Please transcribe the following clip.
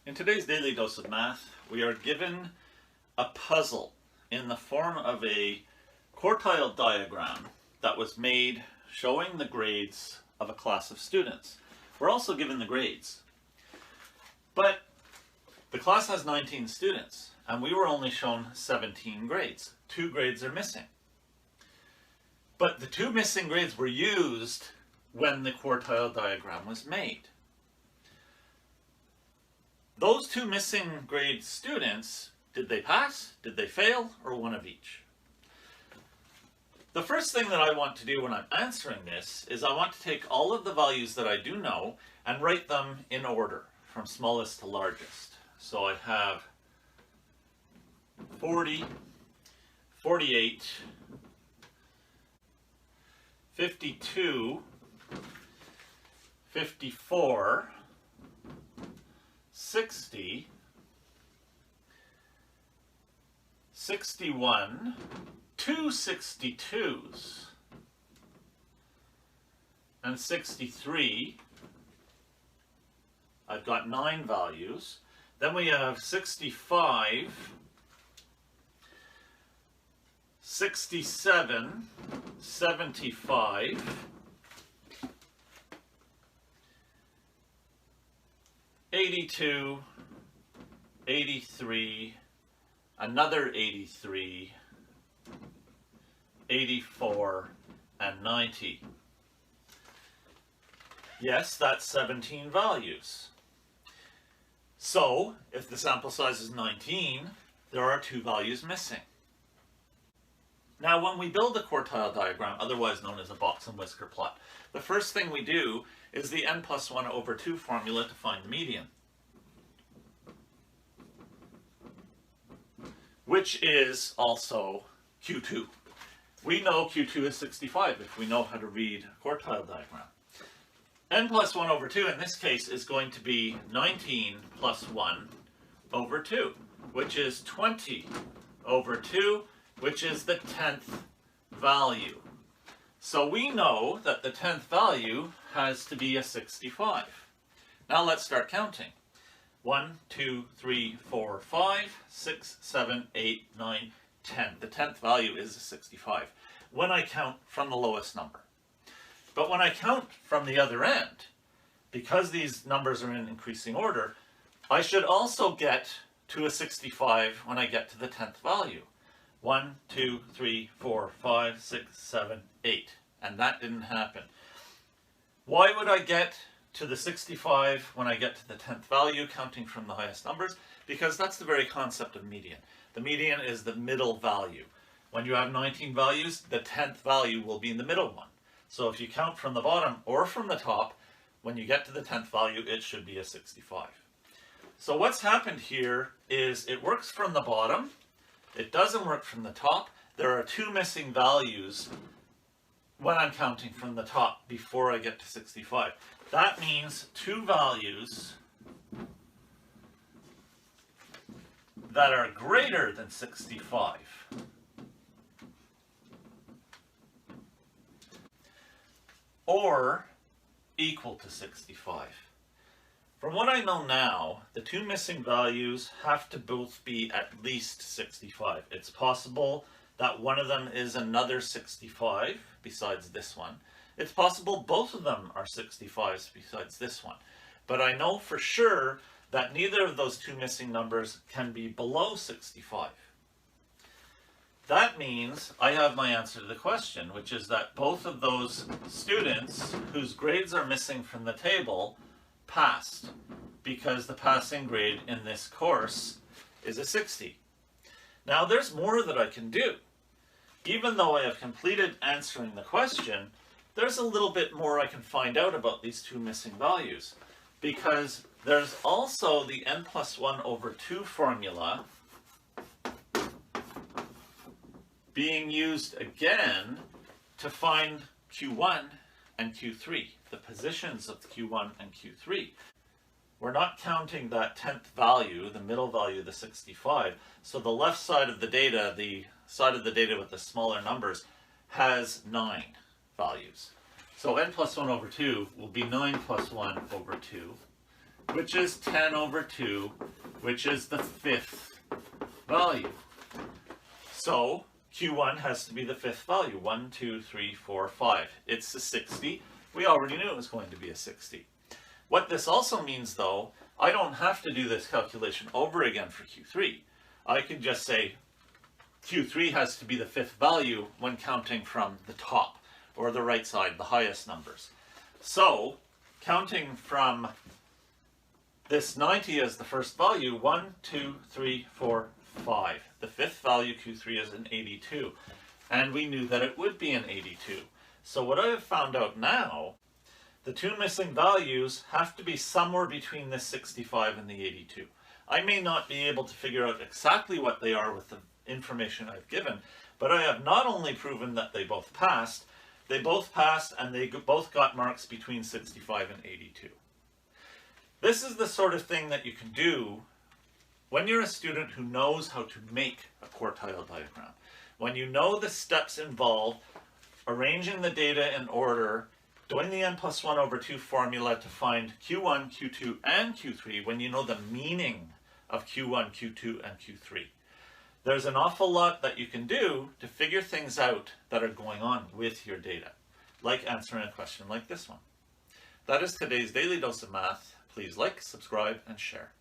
In today's Daily Dose of Math, we are given a puzzle in the form of a quartile diagram that was made showing the grades of a class of students. We're also given the grades. But the class has 19 students, and we were only shown 17 grades. 2 grades are missing. But the 2 missing grades were used when the quartile diagram was made. Those 2 missing grade students, did they pass, did they fail, or one of each? The first thing that I want to do when I'm answering this is I want to take all of the values that I do know and write them in order from smallest to largest. So I have 40, 48, 52, 54, 60, 61, 2 62s, and 63. I've got 9 values. Then we have 65, 67, 75, 82, 83, another 83, 84, and 90. Yes, that's 17 values. So, if the sample size is 19, there are 2 values missing. Now, when we build a quartile diagram, otherwise known as a box and whisker plot, the first thing we do is the n+1/2 formula to find the median, which is also Q2. We know Q2 is 65 if we know how to read a quartile diagram. n+1/2 in this case is going to be 19 plus 1 over 2, which is 20 over 2, which is the 10th value. So we know that the 10th value has to be a 65. Now let's start counting. 1, 2, 3, 4, 5, 6, 7, 8, 9, 10. The 10th value is a 65 when I count from the lowest number. But when I count from the other end, because these numbers are in increasing order, I should also get to a 65 when I get to the 10th value. 1, 2, 3, 4, 5, 6, 7, 8. And that didn't happen. Why would I get to the 65 when I get to the 10th value, counting from the highest numbers? Because that's the very concept of median. The median is the middle value. When you have 19 values, the 10th value will be in the middle one. So if you count from the bottom or from the top, when you get to the 10th value, it should be a 65. So what's happened here is it works from the bottom. It doesn't work from the top. There are 2 missing values when I'm counting from the top before I get to 65. That means 2 values that are greater than 65. Or equal to 65. From what I know now, the 2 missing values have to both be at least 65. It's possible that one of them is another 65 besides this one. It's possible both of them are 65s besides this one. But I know for sure that neither of those 2 missing numbers can be below 65. That means I have my answer to the question, which is that both of those students whose grades are missing from the table passed, because the passing grade in this course is a 60. Now there's more that I can do. Even though I have completed answering the question, there's a little bit more I can find out about these 2 missing values, because there's also the n+1/2 formula being used again to find Q1 and Q3, the positions of Q1 and Q3. We're not counting that 10th value, the middle value, the 65, so the left side of the data, the side of the data with the smaller numbers, has 9 values. So n+1/2 will be 9 plus 1 over 2. which is 10 over 2, which is the fifth value. So Q1 has to be the fifth value. 1, 2, 3, 4, 5. It's a 60. We already knew it was going to be a 60. What this also means, though, I don't have to do this calculation over again for Q3. I can just say Q3 has to be the fifth value when counting from the top, or the right side, the highest numbers. So, counting from this 90 as the first value, 1, 2, 3, 4, 5. The fifth value, Q3, is an 82. And we knew that it would be an 82. So what I have found out now, the two missing values have to be somewhere between the 65 and the 82. I may not be able to figure out exactly what they are with the information I've given, but I have not only proven that they both passed and they both got marks between 65 and 82. This is the sort of thing that you can do when you're a student who knows how to make a quartile diagram. When you know the steps involved, arranging the data in order, doing the n+1/2 formula to find Q1, Q2, and Q3, when you know the meaning of Q1, Q2, and Q3. There's an awful lot that you can do to figure things out that are going on with your data, like answering a question like this one. That is today's Daily Dose of Math. Please like, subscribe, and share.